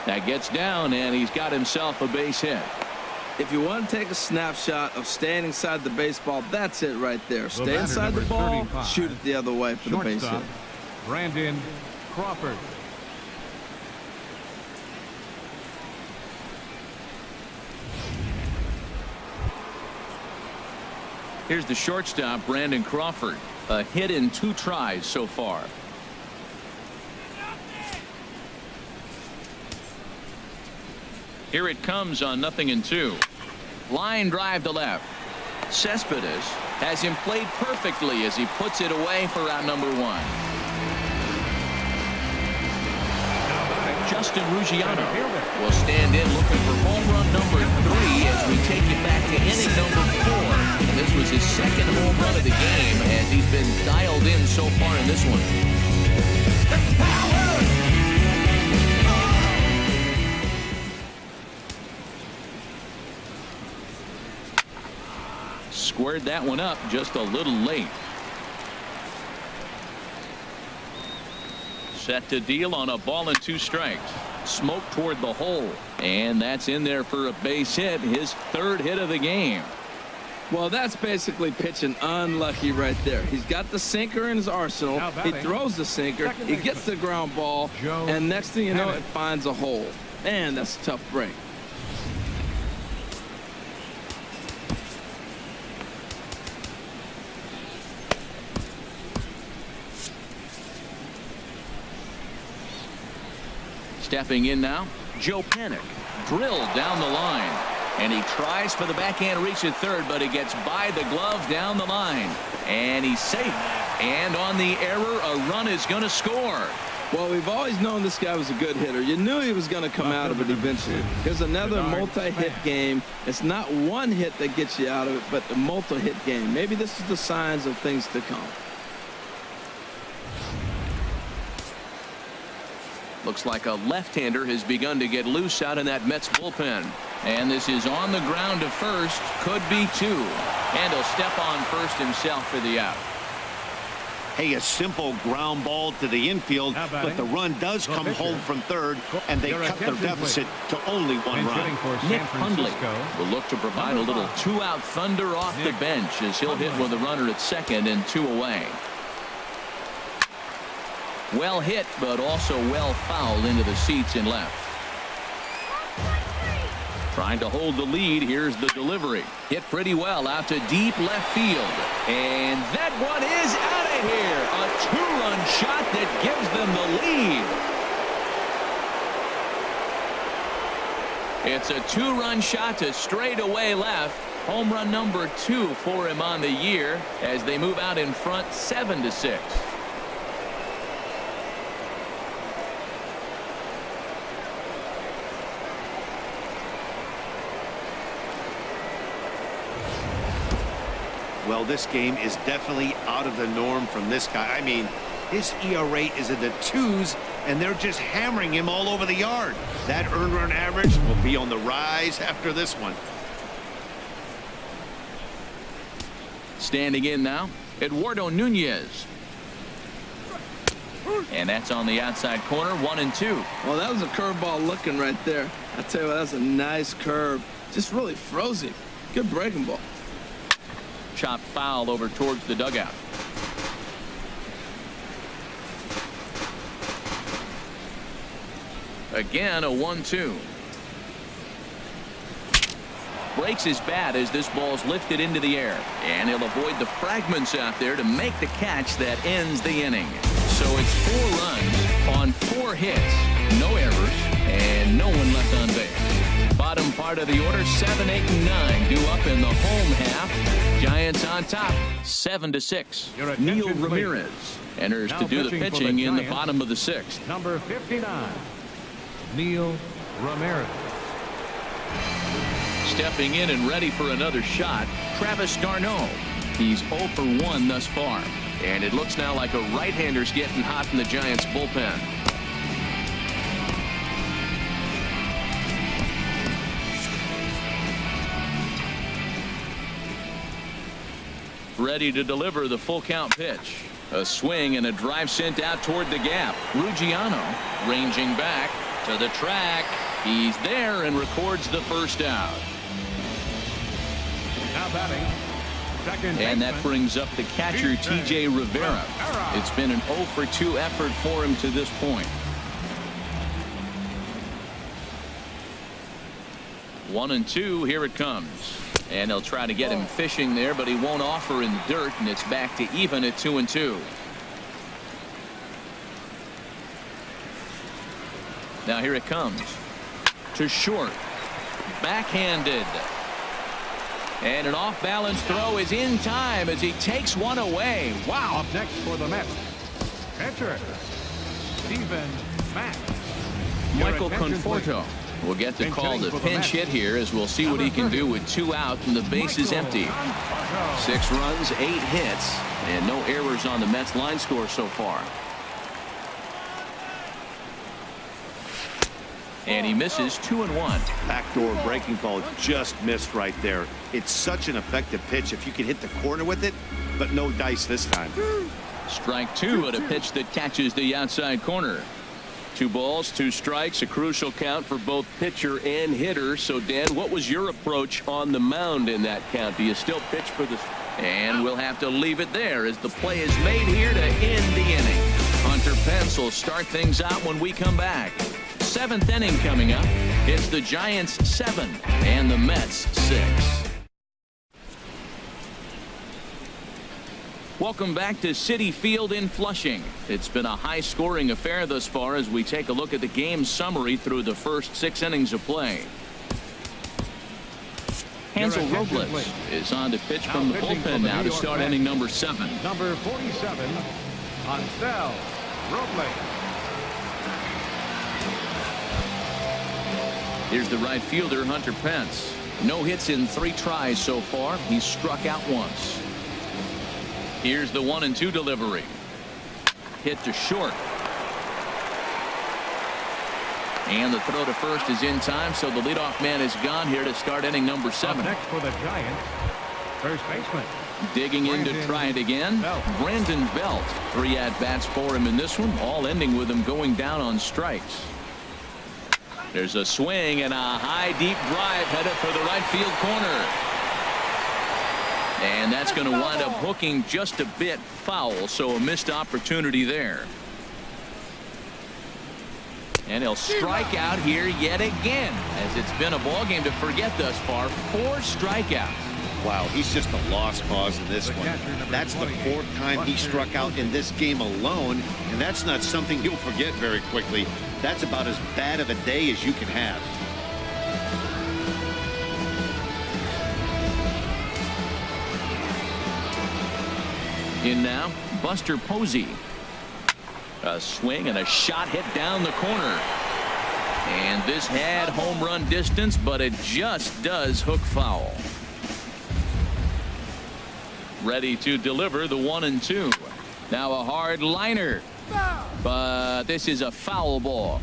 Speaker 4: That gets down, and he's got himself a base hit.
Speaker 6: If you want to take a snapshot of staying inside the baseball, that's it right there. Stay inside the ball, shoot it the other way for the base hit.
Speaker 7: Brandon Crawford.
Speaker 4: Here's the shortstop, Brandon Crawford. A hit in 2 tries so far. Here it comes on 0-2. Line drive to left. Cespedes has him played perfectly as he puts it away for out number 1. Justin Ruggiano will stand in looking for home run number 3 as we take it back to inning number 4. And this was his 2nd home run of the game as he's been dialed in so far in this one. Squared that one up just a little late. Set to deal on a ball and 2 strikes. Smoke toward the hole, and that's in there for a base hit, his 3rd hit of the game.
Speaker 6: Well, that's basically pitching unlucky right there. He's got the sinker in his arsenal. He throws the sinker. He gets the ground ball, and next thing you know, it finds a hole. Man, that's a tough break.
Speaker 4: Stepping in now, Joe Panik. Drilled down the line. And he tries for the backhand reach at third, but he gets by the glove down the line. And he's safe. And on the error, a run is going to score.
Speaker 6: Well, we've always known this guy was a good hitter. You knew he was going to come out of it eventually. Here's another multi-hit game. It's not one hit that gets you out of it, but the multi-hit game. Maybe this is the signs of things to come.
Speaker 4: Looks like a left-hander has begun to get loose out in that Mets bullpen. And this is on the ground to first. Could be 2. And he'll step on first himself for the out.
Speaker 5: Hey, a simple ground ball to the infield, but the run does come home from third, and they cut their deficit to only 1 run.
Speaker 4: Nick Hundley will look to provide a little 2-out thunder off the bench as he'll hit with a runner at second and 2 away. Well hit, but also well fouled into the seats in left. Trying to hold the lead. Here's the delivery. Hit pretty well out to deep left field. And that one is out of here. A 2-run shot that gives them the lead. It's a 2-run shot to straightaway left. Home run number 2 for him on the year as they move out in front 7-6.
Speaker 5: Well, this game is definitely out of the norm from this guy. I mean, his ERA is in the 2s, and they're just hammering him all over the yard. That earned run average will be on the rise after this one.
Speaker 4: Standing in now, Eduardo Nunez. And that's on the outside corner, 1-2.
Speaker 6: Well, that was a curveball looking right there. I tell you what, that's a nice curve. Just really froze him. Good breaking ball.
Speaker 4: Chopped foul over towards the dugout. Again, a 1-2. breaks his bat as this ball's lifted into the air. And he'll avoid the fragments out there to make the catch that ends the inning. So it's 4 runs on 4 hits, no errors, and no one left on base. Bottom part of the order, 7, 8, and 9 due up in the home half. Giants on top, 7-6. Neil Ramirez enters to do the pitching in the bottom of the 6th.
Speaker 7: Number 59, Neil Ramirez.
Speaker 4: Stepping in and ready for another shot, Travis d'Arnaud. He's 0 for 1 thus far. And it looks now like a right-hander's getting hot in the Giants bullpen. Ready to deliver the full count pitch. A swing and a drive sent out toward the gap. Ruggiano ranging back to the track. He's there and records the first out.
Speaker 7: Now batting, second
Speaker 4: And that
Speaker 7: baseman,
Speaker 4: brings up the catcher, T.J. Rivera. It's been an 0 for 2 effort for him to this point. 1-2, here it comes. And they'll try to get him fishing there, but he won't offer in the dirt, and it's back to even at 2-2. Now here it comes. To short. Backhanded. And an off-balance throw is in time as he takes one away. Wow.
Speaker 7: Up next for the Mets, pitcher, Steven Matz.
Speaker 4: Michael Conforto will get to call the pinch hit here, as we'll see what he can do with 2 out and the base is empty. 6 runs, 8 hits, and no errors on the Mets line score so far. And he misses 2-1.
Speaker 5: Backdoor breaking ball just missed right there. It's such an effective pitch if you can hit the corner with it, but no dice this time.
Speaker 4: Strike 2 at a pitch that catches the outside corner. 2 balls, 2 strikes, a crucial count for both pitcher and hitter. So, Dan, what was your approach on the mound in that count? Do you still pitch for the... And we'll have to leave it there as the play is made here to end the inning. Hunter Pence will start things out when we come back. 7th inning coming up. It's the Giants 7 and the Mets 6. Welcome back to Citi Field in Flushing. It's been a high-scoring affair thus far as we take a look at the game summary through the first 6 innings of play. Hansel Robles is on to pitch from the bullpen now to start inning number 7.
Speaker 7: Number 47, Hansel Robles.
Speaker 4: Here's the right fielder, Hunter Pence. No hits in 3 tries so far. He's struck out once. Here's the 1-2 delivery. Hit to short. And the throw to first is in time, so the leadoff man is gone here to start inning number 7.
Speaker 7: Up next for the Giants, first baseman.
Speaker 4: Digging in to try it again. Brandon Belt. 3 at-bats for him in this one, all ending with him going down on strikes. There's a swing and a high deep drive headed for the right field corner. And that's going to wind up hooking just a bit foul, so a missed opportunity there. And he'll strike out here yet again, as it's been a ball game to forget thus far. 4 strikeouts.
Speaker 5: Wow, he's just a lost cause in this one. That's the 4th time he struck out in this game alone, and that's not something you'll forget very quickly. That's about as bad of a day as you can have.
Speaker 4: In now, Buster Posey. A swing and a shot hit down the corner. And this had home run distance, but it just does hook foul. Ready to deliver the 1-2. Now a hard liner. But this is a foul ball.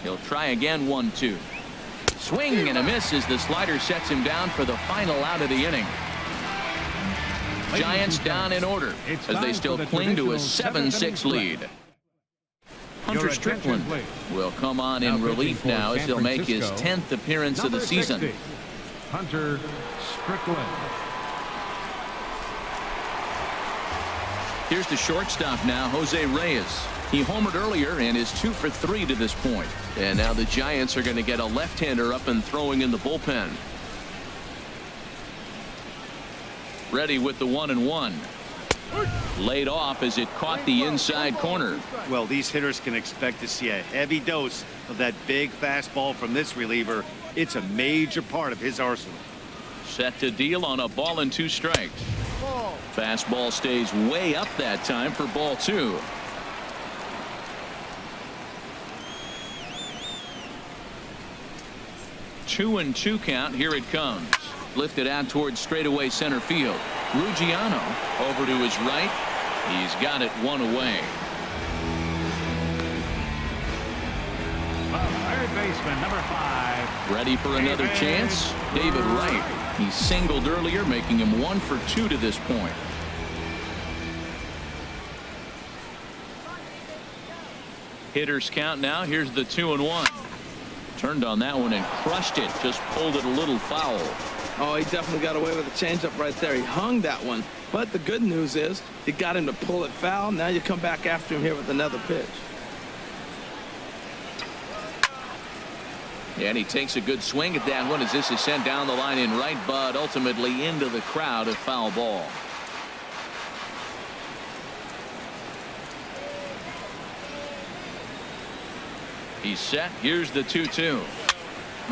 Speaker 4: He'll try again. 1-2. Swing and a miss as the slider sets him down for the final out of the inning. Giants down in order as they still cling to a 7-6 lead. Hunter Strickland will come on in relief now as he'll make his 10th appearance of the season.
Speaker 7: Hunter Strickland.
Speaker 4: Here's the shortstop now, Jose Reyes. He homered earlier and is 2 for 3 to this point. And now the Giants are going to get a left-hander up and throwing in the bullpen. Ready with the 1-1. Laid off as it caught the inside corner.
Speaker 5: Well, these hitters can expect to see a heavy dose of that big fastball from this reliever. It's a major part of his arsenal.
Speaker 4: Set to deal on a ball and 2 strikes. Fastball stays way up that time for ball 2. Two and 2 count. Here it comes. Lifted out towards straightaway center field. Ruggiano over to his right. He's got it 1 away.
Speaker 7: Third baseman, number 5.
Speaker 4: Ready for another chance? David Wright. He singled earlier, making him 1 for 2 to this point. Hitters count now. Here's the 2-1. Turned on that one and crushed it. Just pulled it a little foul.
Speaker 6: Oh, he definitely got away with a changeup right there. He hung that one. But the good news is you got him to pull it foul. Now you come back after him here with another pitch.
Speaker 4: And he takes a good swing at that one as this is sent down the line in right, but ultimately into the crowd, a foul ball. He's set. Here's the 2-2.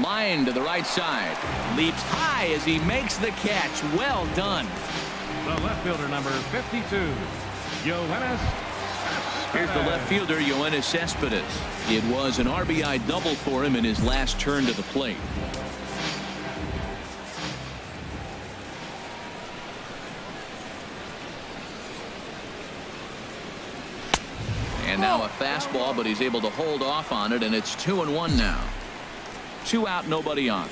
Speaker 4: Line to the right side. Leaps high as he makes the catch. Well done.
Speaker 7: The left fielder, number 52, Yoenis.
Speaker 4: Here's the left fielder, Yoenis Cespedes. It was an RBI double for him in his last turn to the plate. And now a fastball, but he's able to hold off on it, and it's 2-1 now. 2 out, nobody on.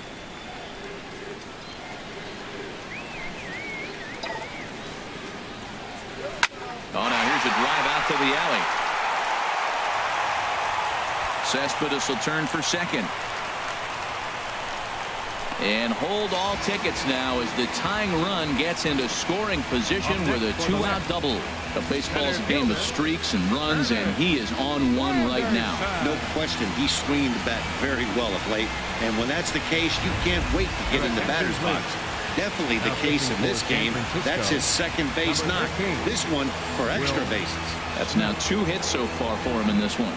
Speaker 4: Oh, now here's a drive out to the alley. Cespedes will turn for second. And hold all tickets now as the tying run gets into scoring position with a 2-out double. The baseball's a game of streaks and runs, and he is on one right now.
Speaker 5: No question, he's swinging the bat very well of late. And when that's the case, you can't wait to get in the batter's box. Definitely the case in this game. That's his second base knock. This one for extra bases.
Speaker 4: That's now 2 hits so far for him in this one.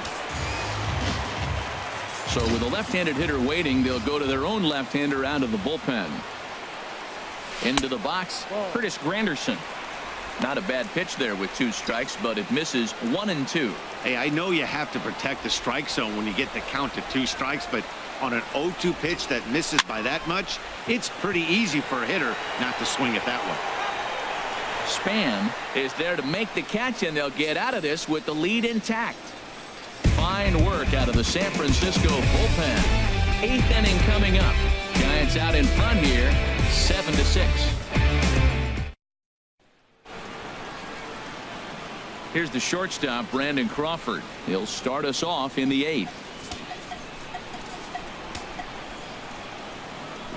Speaker 4: So with a left-handed hitter waiting, they'll go to their own left-hander out of the bullpen. Into the box, Curtis Granderson. Not a bad pitch there with 2 strikes, but it misses 1-2.
Speaker 5: Hey, I know you have to protect the strike zone when you get the count to 2 strikes, but on an 0-2 pitch that misses by that much, it's pretty easy for a hitter not to swing at that one.
Speaker 4: Span is there to make the catch, and they'll get out of this with the lead intact. Fine work out of the San Francisco bullpen. 8th inning coming up. Giants out in front here, 7-6. Here's the shortstop, Brandon Crawford. He'll start us off in the 8th.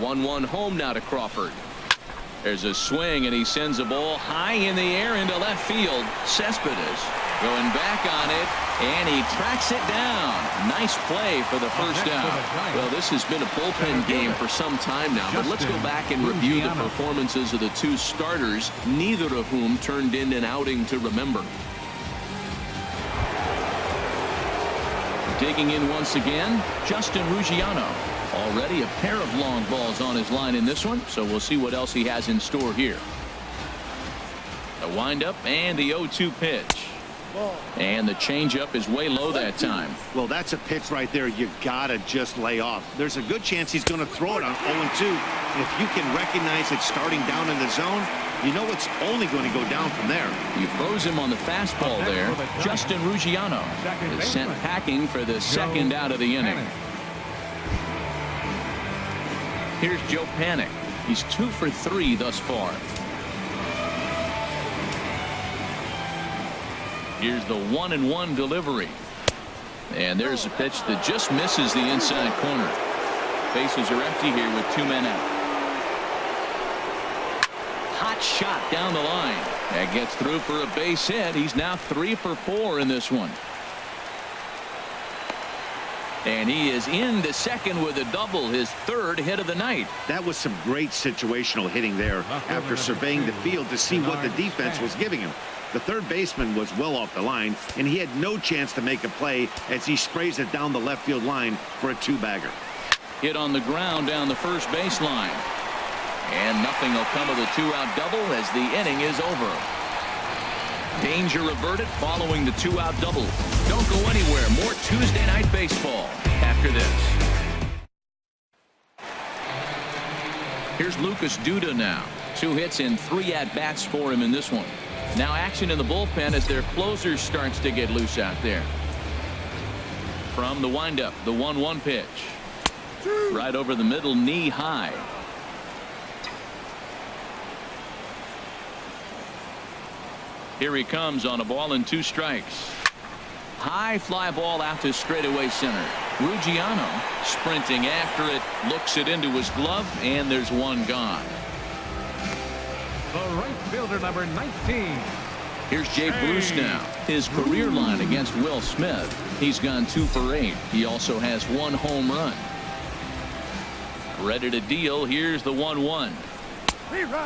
Speaker 4: 1-1 home now to Crawford. There's a swing, and he sends a ball high in the air into left field. Cespedes going back on it, and he tracks it down. Nice play for the first out. Well, this has been a bullpen game for some time now, but let's go back and review the performances of the 2 starters, neither of whom turned in an outing to remember. Digging in once again, Justin Ruggiano. Already a pair of long balls on his line in this one, so we'll see what else he has in store here. The windup and the 0-2 pitch. And the changeup is way low that time.
Speaker 5: Well, that's a pitch right there you gotta just lay off. There's a good chance he's going to throw it on 0-2. If you can recognize it starting down in the zone, you know it's only going to go down from there.
Speaker 4: You froze him on the fastball there. Justin Ruggiano is sent packing for the second out of the inning. Here's Joe Panik. He's 2 for 3 thus far. Here's the 1-1 delivery. And there's a pitch that just misses the inside corner. Bases are empty here with 2 men out. Hot shot down the line. That gets through for a base hit. He's now 3 for 4 in this one. And he is into second with a double, his third hit of the night.
Speaker 5: That was some great situational hitting there after surveying the field to see what the defense was giving him. The third baseman was well off the line, and he had no chance to make a play as he sprays it down the left field line for a two-bagger.
Speaker 4: Hit on the ground down the first baseline. And nothing will come of the two-out double as the inning is over. Danger averted following the two-out double. Don't go anywhere. More Tuesday Night Baseball after this. Here's Lucas Duda now. 2 hits and 3 at-bats for him in this one. Now action in the bullpen as their closer starts to get loose out there. From the windup, the 1-1 pitch. Right over the middle, knee high. Here he comes on a ball and 2 strikes. High fly ball out to straightaway center. Ruggiano sprinting after it, looks it into his glove, and there's one gone.
Speaker 7: The right fielder, number 19.
Speaker 4: Here's Jay Bruce now. His career line against Will Smith. He's gone 2 for 8. He also has 1 home run. Ready to deal. Here's the 1-1.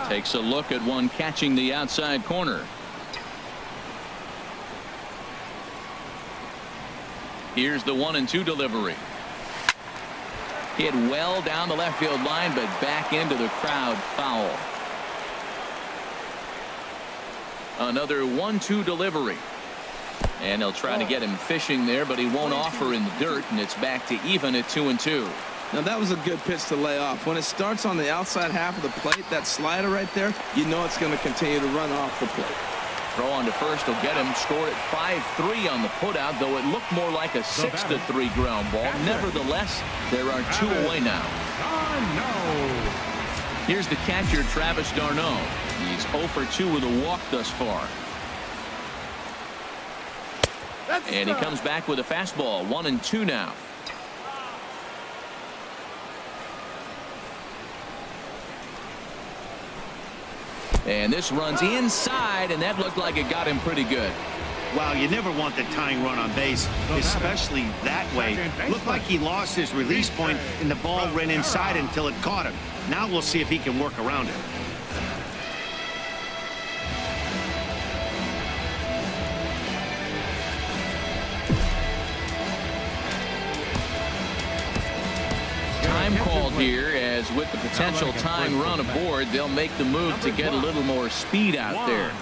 Speaker 4: Takes a look at one catching the outside corner. Here's the 1-2 delivery. Hit well down the left field line, but back into the crowd, foul. Another 1-2 delivery. And he'll try to get him fishing there, but he won't offer in the dirt, and it's back to even at 2-2.
Speaker 6: Now that was a good pitch to lay off. When it starts on the outside half of the plate, that slider right there, you know it's going to continue to run off the plate.
Speaker 4: Throw on to first will get him. Score at 5-3 on the putout, though it looked more like a 6-3 ground ball. Nevertheless, there are 2 away now. Here's the catcher, Travis d'Arnaud. He's 0 for 2 with a walk thus far. And he comes back with a fastball. 1-2 now. And this runs inside, and that looked like it got him pretty good.
Speaker 5: Wow, you never want the tying run on base, especially that way. Looked like he lost his release point, and the ball ran inside until it caught him. Now we'll see if he can work around it.
Speaker 4: Time called here, as with the potential tying run aboard, they'll make the move to get a little more speed out there.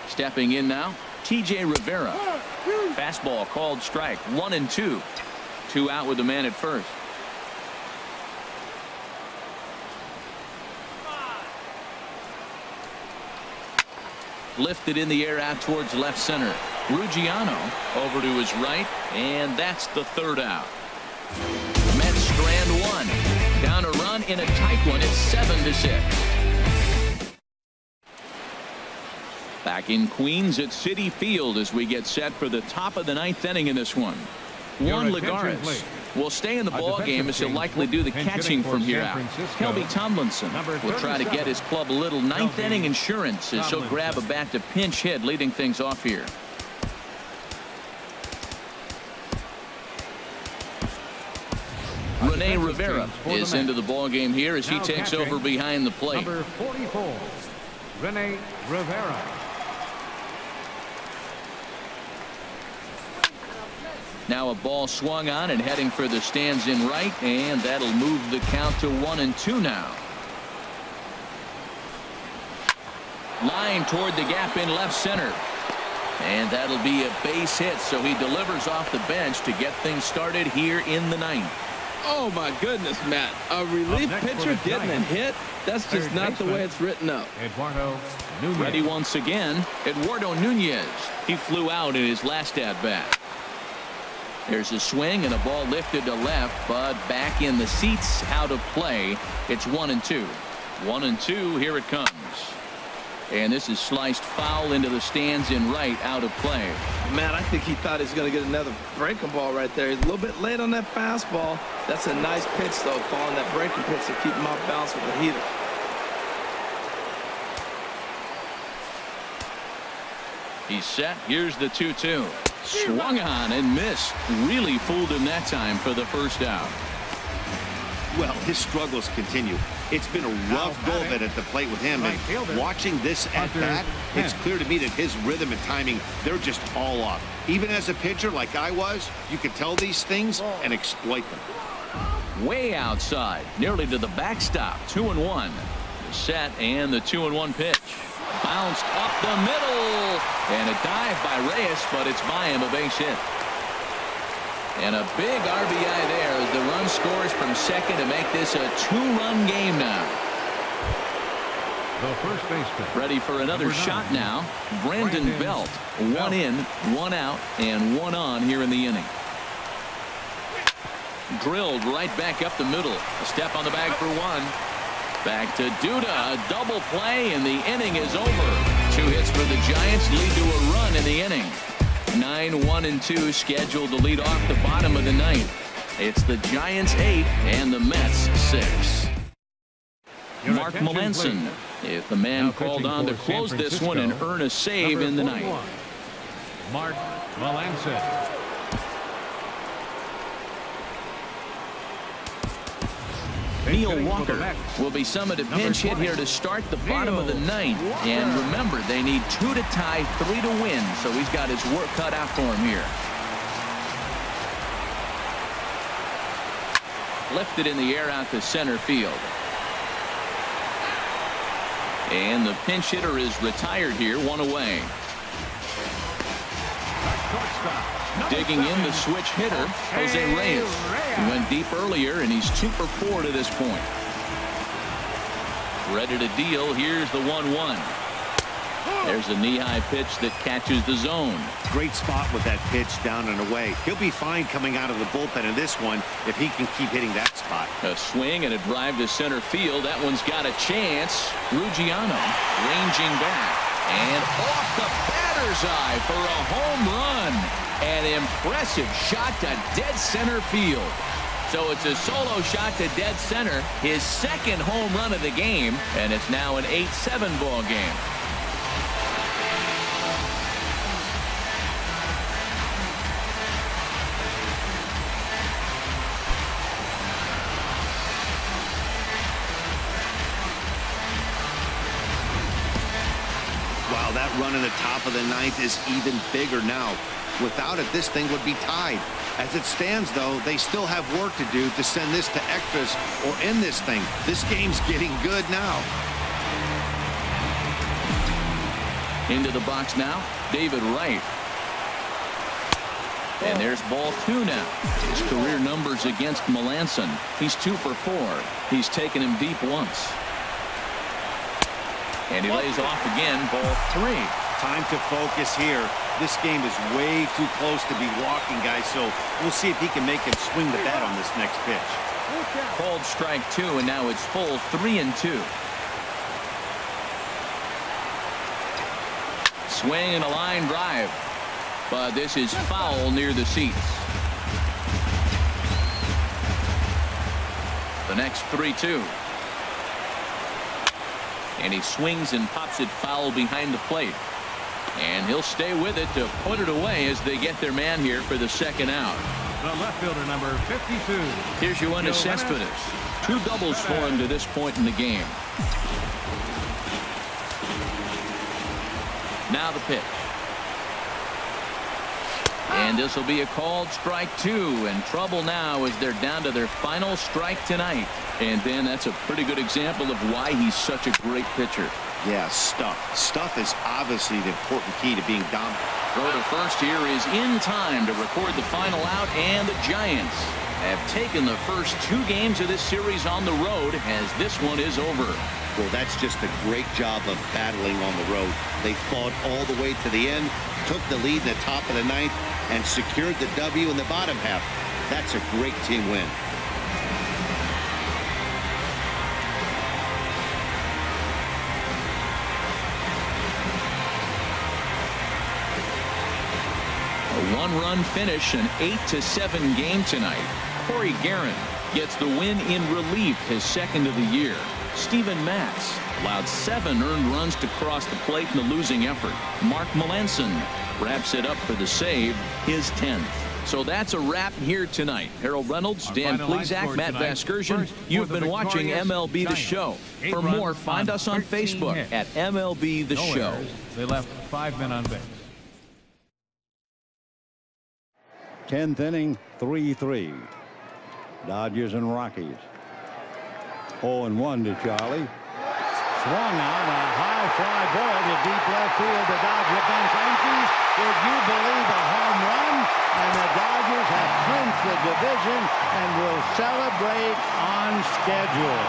Speaker 4: Stepping in now, T.J. Rivera. Fastball called strike. 1-2. 2 out with the man at first. Lifted in the air out towards left center. Ruggiano over to his right, and that's the 3rd out. Mets strand 1. Down a run in a tight one. It's 7-6. Back in Queens at Citi Field as we get set for the top of the 9th inning in this one. Juan Lagares will stay in the ball game as he'll likely do the catching from here out. Kelby Tomlinson will try to get his club a little 9th inning insurance as he'll grab a bat to pinch hit, leading things off here. Rene Rivera is into the ball game here as he takes over behind the plate.
Speaker 7: Number 44, Rene Rivera.
Speaker 4: Now a ball swung on and heading for the stands in right, and that'll move the count to 1-2 now. Line toward the gap in left center. And that'll be a base hit, so he delivers off the bench to get things started here in the 9th.
Speaker 6: Oh my goodness, Matt. A relief pitcher getting a hit? That's just not the way it's written up.
Speaker 7: Eduardo Nunez.
Speaker 4: Ready once again, Eduardo Nunez. He flew out in his last at-bat. There's a swing and a ball lifted to left, but back in the seats, out of play. It's 1-2. 1-2, here it comes. And this is sliced foul into the stands in right, out of play.
Speaker 6: Man, I think he thought he was going to get another breaking ball right there. He's a little bit late on that fastball. That's a nice pitch, though, calling that breaking pitch to keep him off balance with the heater.
Speaker 4: He's set. Here's the 2-2. Swung on and missed. Really fooled him that time for the first out.
Speaker 5: Well, his struggles continue. It's been a rough go of it at the plate with him. And watching this at bat, it's clear to me that his rhythm and timing, they're just all off. Even as a pitcher like I was, you could tell these things and exploit them.
Speaker 4: Way outside, nearly to the backstop. 2-1. The set and the 2-1 pitch. Bounced up the middle. And a dive by Reyes, but it's by him, a base hit. And a big RBI there as the run scores from second to make this a 2-run game now.
Speaker 7: The first baseman.
Speaker 4: Ready for another shot now. Brandon Belt. 1 in, 1 out, and 1 on here in the inning. Drilled right back up the middle. A step on the bag for 1. Back to Duda. A double play, and the inning is over. 2 hits for the Giants lead to a run in the inning. 9-1-2 scheduled to lead off the bottom of the 9th. It's the Giants 8 and the Mets 6. Mark Melanson is the man called on to close this one and earn a save in the 9th.
Speaker 7: Mark Melanson.
Speaker 4: Neil Walker will be summoned to pinch hit here to start the bottom of the 9th. And remember, they need 2 to tie, 3 to win. So he's got his work cut out for him here. Lifted in the air out to center field. And the pinch hitter is retired here, 1 away. Digging in the switch hitter, Jose Reyes. He went deep earlier, and he's 2 for 4 to this point. Ready to deal. Here's the 1-1. There's a knee-high pitch that catches the zone.
Speaker 5: Great spot with that pitch down and away. He'll be fine coming out of the bullpen in this one if he can keep hitting that spot.
Speaker 4: A swing and a drive to center field. That one's got a chance. Ruggiano ranging back. And off the batter's eye for a home run. An impressive shot to dead center field. So it's a solo shot to dead center. His second home run of the game. And it's now an 8-7 ball game.
Speaker 5: Wow, that run in the top of the 9th is even bigger now. Without it, this thing would be tied. As it stands, though, they still have work to do to send this to extras or end this thing. This game's getting good now.
Speaker 4: Into the box now, David Wright. And there's ball 2 now. His career numbers against Melanson. He's 2 for 4. He's taken him deep once. And he lays off again, ball 3.
Speaker 5: Time to focus here. This game is way too close to be walking, guys, so we'll see if he can make him swing the bat on this next pitch.
Speaker 4: Called strike 2, and now it's full 3-2. Swing and a line drive. But this is foul near the seats. The next 3-2. And he swings and pops it foul behind the plate. And he'll stay with it to put it away as they get their man here for the second out.
Speaker 7: The left fielder, number 52.
Speaker 4: Here's Yoenis Cespedes. 2 doubles for him to this point in the game. Now the pitch. And this will be a called strike 2. And trouble now as they're down to their final strike tonight. And Ben, that's a pretty good example of why he's such a great pitcher.
Speaker 5: Yeah, stuff. Stuff is obviously the important key to being dominant.
Speaker 4: Throw to first here is in time to record the final out, and the Giants have taken the first 2 games of this series on the road as this one is over.
Speaker 5: Well, that's just a great job of battling on the road. They fought all the way to the end, took the lead in the top of the 9th, and secured the W in the bottom half. That's a great team win.
Speaker 4: one-run finish, an 8-7 game tonight. Corey Guerin gets the win in relief, his second of the year. Steven Matz allowed 7 earned runs to cross the plate in the losing effort. Mark Melanson wraps it up for the save, his 10th. So that's a wrap here tonight. Harold Reynolds, Dan Plesac, Matt Vasgersian. You've been watching MLB The Show. For more, find us on Facebook at MLB The Show.
Speaker 7: They left 5 men on base.
Speaker 9: 10th inning, 3-3. Dodgers and Rockies. 0-1 to Charlie. Swung on a high fly ball to deep left field. The Dodger bench empties. Would you believe a home run? And the Dodgers have clinched the division and will celebrate on schedule.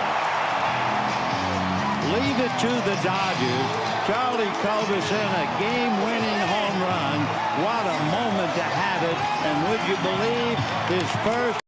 Speaker 9: Leave it to the Dodgers. Charlie Culberson, a game-winning home run. What a moment to have it. And would you believe his first